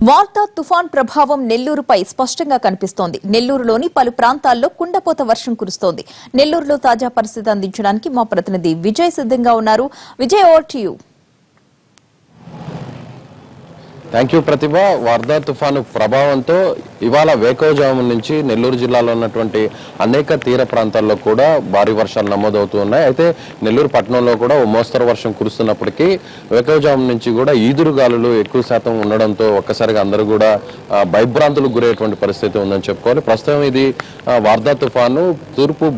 వార్తా తుఫాన్ ప్రభావం నెల్లూరుపై స్పష్టంగా కనిపిస్తోంది. నెల్లూరులోని పలు ప్రాంతాల్లో కుండపోత వర్షం కురుస్తోంది. నెల్లూరులో తాజా పరిస్థితి అందించడానికి మా ప్రతినిధి విజయ్ సిద్ధంగా ఉన్నారు. Vijay, over to you. Thank you Pratibha. Vardah తుఫాను ప్రభావంతో ఇవాళ వేకోజాము నుంచి నెల్లూరు జిల్లాలో ఉన్నటువంటి అనేక తీర ప్రాంతాల్లో కూడా భారీ వర్షాలు నమోదవుతూ ఉన్నాయి. అయితే నెల్లూరు పట్టణంలో కూడా ఓ మోస్తరు వర్షం కురుస్తున్నప్పటికీ వేకోజాము నుంచి కూడా ఈదురుగాలులు ఎక్కువ శాతం ఉండడంతో ఒక్కసారిగా అందరూ కూడా భయభ్రాంతులకు గురయ్యేటువంటి పరిస్థితి ఉందని చెప్పుకోవాలి. ప్రస్తుతం ఇది వార్దా తుఫాను తూర్పు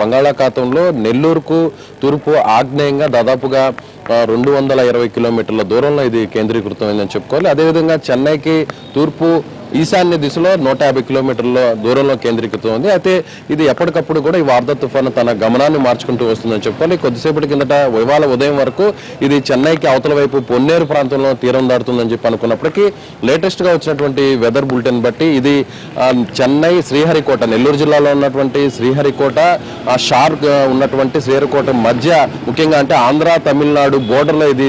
బంగాళాఖాతంలో నెల్లూరుకు తూర్పు ఆగ్నేయంగా దాదాపుగా 220 కిలోమీటర్ల దూరంలో ఇది కేంద్రీకృతమైందని చెప్పుకోవాలి. అదేవిధంగా చెన్నైకి తూర్పు ఈశాన్య దిశలో 150 కిలోమీటర్ల దూరంలో కేంద్రీకృతం ఉంది. అయితే ఇది ఎప్పటికప్పుడు కూడా ఈ వార్దా తుఫాను తన గమనాన్ని మార్చుకుంటూ వస్తుందని చెప్పుకోవాలి. కొద్దిసేపటి కిందట ఇవాళ ఉదయం వరకు ఇది చెన్నైకి అవతల వైపు పొన్నేరు ప్రాంతంలో తీరం దాటుతుందని చెప్పి అనుకున్నప్పటికీ లేటెస్ట్ గా వచ్చినటువంటి వెదర్ బులెటిన్ బట్టి ఇది చెన్నై శ్రీహరికోట, నెల్లూరు జిల్లాలో ఉన్నటువంటి శ్రీహరికోట షార్క్ ఉన్నటువంటి శ్రీహరికోట మధ్య, ముఖ్యంగా అంటే ఆంధ్ర తమిళనాడు బోర్డర్ లో ఇది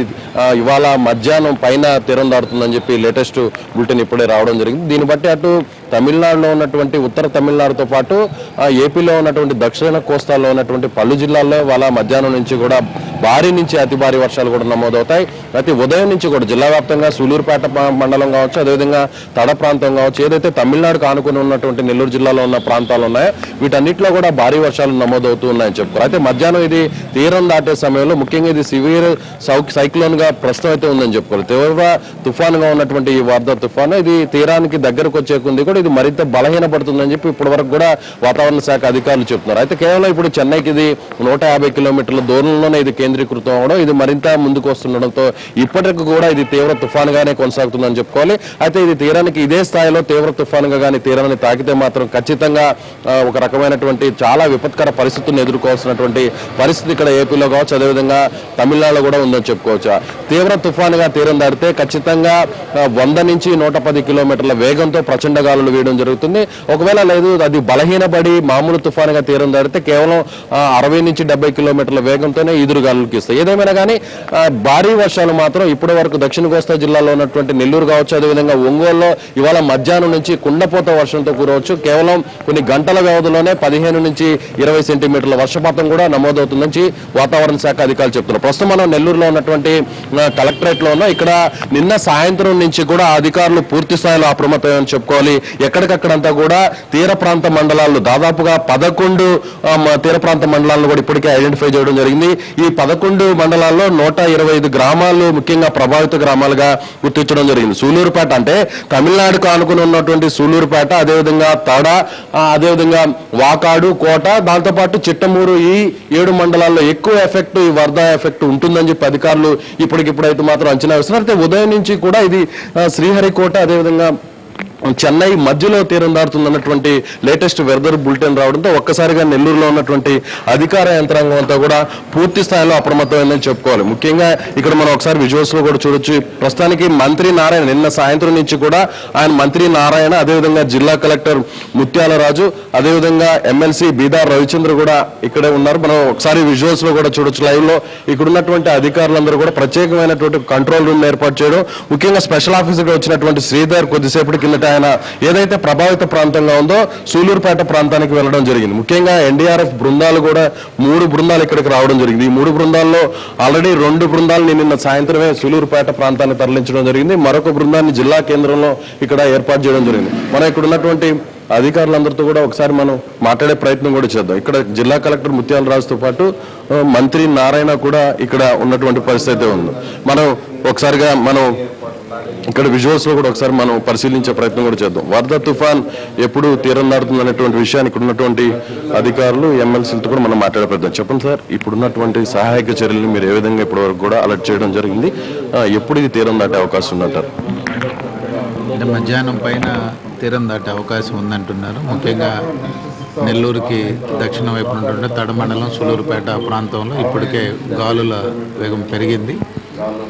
ఇవాళ మధ్యాహ్నం పైన తీరం దాడుతుందని చెప్పి లేటెస్ట్ బులెటిన్ ఇప్పుడే రావడం జరిగింది. దీన్ని బట్టి అటు తమిళనాడులో ఉన్నటువంటి ఉత్తర తమిళనాడుతో పాటు ఏపీలో ఉన్నటువంటి దక్షిణ కోస్తాలో ఉన్నటువంటి పలు జిల్లాల్లో వాళ్ళ మధ్యాహ్నం నుంచి కూడా భారీ నుంచి అతి భారీ వర్షాలు కూడా నమోదవుతాయి. అయితే ఉదయం నుంచి కూడా జిల్లా వ్యాప్తంగా సూలూరుపేట మండలం కావచ్చు, అదేవిధంగా తడ ప్రాంతం కావచ్చు, ఏదైతే తమిళనాడుకు ఆనుకుని ఉన్నటువంటి నెల్లూరు జిల్లాలో ఉన్న ప్రాంతాలు ఉన్నాయో వీటన్నిటిలో కూడా భారీ వర్షాలు నమోదవుతూ ఉన్నాయని చెప్పుకోవాలి. అయితే మధ్యాహ్నం ఇది తీరం దాటే సమయంలో ముఖ్యంగా ఇది సివియర్ సైక్లోన్ గా ప్రస్తుతం అయితే ఉందని చెప్పుకోవాలి. తీవ్ర తుఫానుగా ఉన్నటువంటి ఈ వార్దా తుఫాను ఇది తీరానికి దగ్గరకు వచ్చే కొద్ది కూడా ఇది మరింత బలహీనపడుతుందని చెప్పి ఇప్పటి వరకు కూడా వాతావరణ శాఖ అధికారులు చెప్తున్నారు. అయితే కేవలం ఇప్పుడు చెన్నైకి ఇది 150 కిలోమీటర్ల దూరంలోనే ఇది కేంద్రీకృతం అవడం, ఇది మరింత ముందుకు వస్తుండడంతో ఇప్పటికి కూడా ఇది తీవ్ర తుఫానుగానే కొనసాగుతుందని చెప్పుకోవాలి. అయితే ఇది తీరానికి ఇదే స్థాయిలో తీవ్ర తుఫానుగా కానీ తీరాన్ని తాకితే మాత్రం ఖచ్చితంగా ఒక రకమైనటువంటి చాలా విపత్కర పరిస్థితులను ఎదుర్కోవాల్సినటువంటి పరిస్థితి ఇక్కడ ఏపీలో కావచ్చు, అదేవిధంగా తమిళనాడులో కూడా ఉందని చెప్పుకోవచ్చు. తీవ్ర తుఫానుగా తీరం దాటితే ఖచ్చితంగా 100 నుంచి 110 కిలోమీటర్ల వేగంతో ప్రచండ గాలులు వేయడం జరుగుతుంది. ఒకవేళ లేదు అది బలహీనపడి మామూలు తుఫానుగా తీరం దాటితే కేవలం 60 నుంచి 70 కిలోమీటర్ల వేగంతోనే ఈదురుగాలులకి ఇస్తాయి. ఏదేమైనా కానీ భారీ వర్షాలు మాత్రం ఇప్పటి వరకు దక్షిణ కోస్తా జిల్లాలో ఉన్నటువంటి నెల్లూరు కావచ్చు, అదేవిధంగా ఒంగోలులో ఇవాళ మధ్యాహ్నం నుంచి కుండపోత వర్షంతో కూరవచ్చు. కేవలం కొన్ని గంటల వ్యవధిలోనే 15 నుంచి 20 సెంటీమీటర్ల వర్షపాతం కూడా నమోదవుతుందని వాతావరణ శాఖ అధికారులు చెప్తున్నారు. ప్రస్తుతం మనం నెల్లూరులో ఉన్నటువంటి కలెక్టరేట్ లో ఉన్నాం. ఇక్కడ నిన్న సాయంత్రం నుంచి కూడా అధికారులు పూర్తి స్థాయిలో అప్రమత్తమని చెప్పుకోవాలి. ఎక్కడికక్కడంతా కూడా తీర ప్రాంత మండలాలు దాదాపుగా 11 తీర ప్రాంత మండలాలను కూడా ఇప్పటికే ఐడెంటిఫై చేయడం జరిగింది. ఈ 11 మండలాల్లో 125 గ్రామాలు ముఖ్యంగా ప్రభావిత గ్రామాలుగా గుర్తించడం జరిగింది. సూలూరుపేట అంటే తమిళనాడుకు ఆనుకుని ఉన్నటువంటి సూలూరుపేట, అదేవిధంగా తడ, అదేవిధంగా వాకాడు, కోట, దాంతోపాటు చిట్టమూరు, ఈ 7 మండలాల్లో ఎక్కువ ఎఫెక్ట్ ఈ వరద ఎఫెక్ట్ ఉంటుందని చెప్పి అధికారులు ఇప్పటికిప్పుడైతే మాత్రం అంచనా వేస్తున్నారు. అయితే ఉదయం నుంచి కూడా ఇది శ్రీహరికోట, అదేవిధంగా చెన్నై మధ్యలో తీరం దాడుతుందన్నటువంటి లేటెస్ట్ వెదర్ బులెటిన్ రావడంతో ఒక్కసారిగా నెల్లూరులో ఉన్నటువంటి అధికార యంత్రాంగం అంతా కూడా పూర్తి స్థాయిలో అప్రమత్తమైందని చెప్పుకోవాలి. ముఖ్యంగా ఇక్కడ మనం ఒకసారి విజువల్స్ లో కూడా చూడొచ్చు. ప్రస్తుతానికి మంత్రి నారాయణ నిన్న సాయంత్రం నుంచి కూడా ఆయన మంత్రి నారాయణ, అదేవిధంగా జిల్లా కలెక్టర్ ముత్యాలరాజు, అదేవిధంగా ఎమ్మెల్సీ బీదార్ రవిచంద్ర కూడా ఇక్కడే ఉన్నారు. మనం ఒకసారి విజువల్స్ లో కూడా చూడొచ్చు. లైవ్ లో ఇక్కడ ఉన్నటువంటి అధికారులందరూ కూడా ప్రత్యేకమైనటువంటి కంట్రోల్ రూమ్ ఏర్పాటు చేయడం, ముఖ్యంగా స్పెషల్ ఆఫీసర్ గా వచ్చినటువంటి శ్రీధర్ కొద్దిసేపటి కిందట ఆయన ఏదైతే ప్రభావిత ప్రాంతంగా ఉందో సూలూరుపేట ప్రాంతానికి వెళ్ళడం జరిగింది. ముఖ్యంగా ఎన్డీఆర్ఎఫ్ బృందాలు కూడా 3 బృందాలు ఇక్కడికి రావడం జరిగింది. ఈ 3 బృందాల్లో ఆల్రెడీ 2 బృందాలు నిన్న సాయంత్రమే సూలూరుపేట ప్రాంతాన్ని తరలించడం జరిగింది. మరొక బృందాన్ని జిల్లా కేంద్రంలో ఇక్కడ ఏర్పాటు చేయడం జరిగింది. మనం ఇక్కడ ఉన్నటువంటి అధికారులందరితో కూడా ఒకసారి మనం మాట్లాడే ప్రయత్నం కూడా చేద్దాం. ఇక్కడ జిల్లా కలెక్టర్ ముత్యాలరాజుతో పాటు మంత్రి నారాయణ కూడా ఇక్కడ ఉన్నటువంటి పరిస్థితి ఉంది. మనం ఒకసారిగా ఇక్కడ విజువల్స్ లో కూడా ఒకసారి మనం పరిశీలించే ప్రయత్నం కూడా చేద్దాం. వరద తుఫాన్ ఎప్పుడు తీరం దాడుతుంది అనేటువంటి విషయాన్ని ఇక్కడ ఉన్నటువంటి అధికారులు, ఎమ్మెల్సీలతో కూడా మనం మాట్లాడే ప్రయత్నం. చెప్పండి సార్, ఇప్పుడున్నటువంటి సహాయక చర్యలను మీరు ఏ విధంగా ఇప్పటి వరకు కూడా అలర్ట్ చేయడం జరిగింది? ఎప్పుడు ఇది తీరం దాటే అవకాశం ఉందంటారు? అంటే మధ్యాహ్నం పైన తీరం దాటే అవకాశం ఉందంటున్నారు. ముఖ్యంగా నెల్లూరుకి దక్షిణ వైపు ఉంటుంటే తడమండలం సూలూరుపేట ప్రాంతంలో ఇప్పటికే గాలుల వేగం పెరిగింది.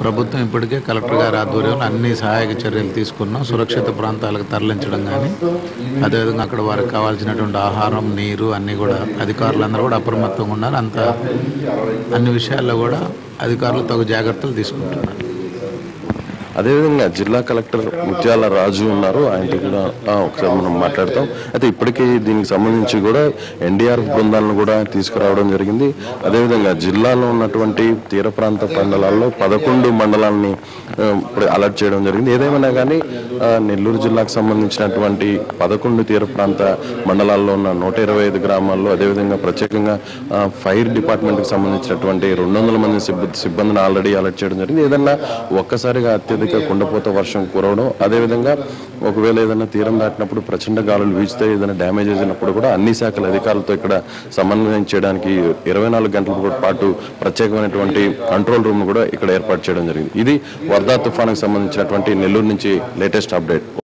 ప్రభుత్వం ఇప్పటికే కలెక్టర్ గారి ఆధ్వర్యంలో అన్ని సహాయక చర్యలు తీసుకున్నాం. సురక్షిత ప్రాంతాలకు తరలించడం కానీ, అదేవిధంగా అక్కడ వారికి కావాల్సినటువంటి ఆహారం, నీరు అన్నీ కూడా అధికారులందరూ కూడా అప్రమత్తంగా ఉన్నారు. అన్ని విషయాల్లో కూడా అధికారులు తగు జాగ్రత్తలు తీసుకుంటున్నారు. అదేవిధంగా జిల్లా కలెక్టర్ ముత్యాల రాజు ఉన్నారు, ఆయనతో కూడా ఒకసారి మనం మాట్లాడతాం. అయితే ఇప్పటికీ దీనికి సంబంధించి కూడా ఎన్డీఆర్ఎఫ్ బృందాలను కూడా తీసుకురావడం జరిగింది. అదేవిధంగా జిల్లాలో ఉన్నటువంటి తీర ప్రాంత మండలాల్లో 11 మండలాలని ఇప్పుడు అలర్ట్ చేయడం జరిగింది. ఏదేమైనా కానీ నెల్లూరు జిల్లాకు సంబంధించినటువంటి 11 తీర ప్రాంత మండలాల్లో ఉన్న 125 గ్రామాల్లో, అదేవిధంగా ప్రత్యేకంగా ఫైర్ డిపార్ట్మెంట్కి సంబంధించినటువంటి 200 మంది సిబ్బందిని ఆల్రెడీ అలర్ట్ చేయడం జరిగింది. ఏదన్నా ఒక్కసారిగా అత్యధిక కుండపోత వర్షం కురవడం, అదేవిధంగా ఒకవేళ ఏదైనా తీరం దాటినప్పుడు ప్రచండ గాలులు వీచితే ఏదైనా డ్యామేజ్ అయినప్పుడు కూడా అన్ని శాఖల అధికారులతో ఇక్కడ సమన్వయం చేయడానికి 24 గంటల పాటు ప్రత్యేకమైనటువంటి కంట్రోల్ రూమ్ కూడా ఇక్కడ ఏర్పాటు చేయడం జరిగింది. ఇది వర్ధా తుఫానుకు సంబంధించినటువంటి నెల్లూరు నుంచి లేటెస్ట్ అప్డేట్.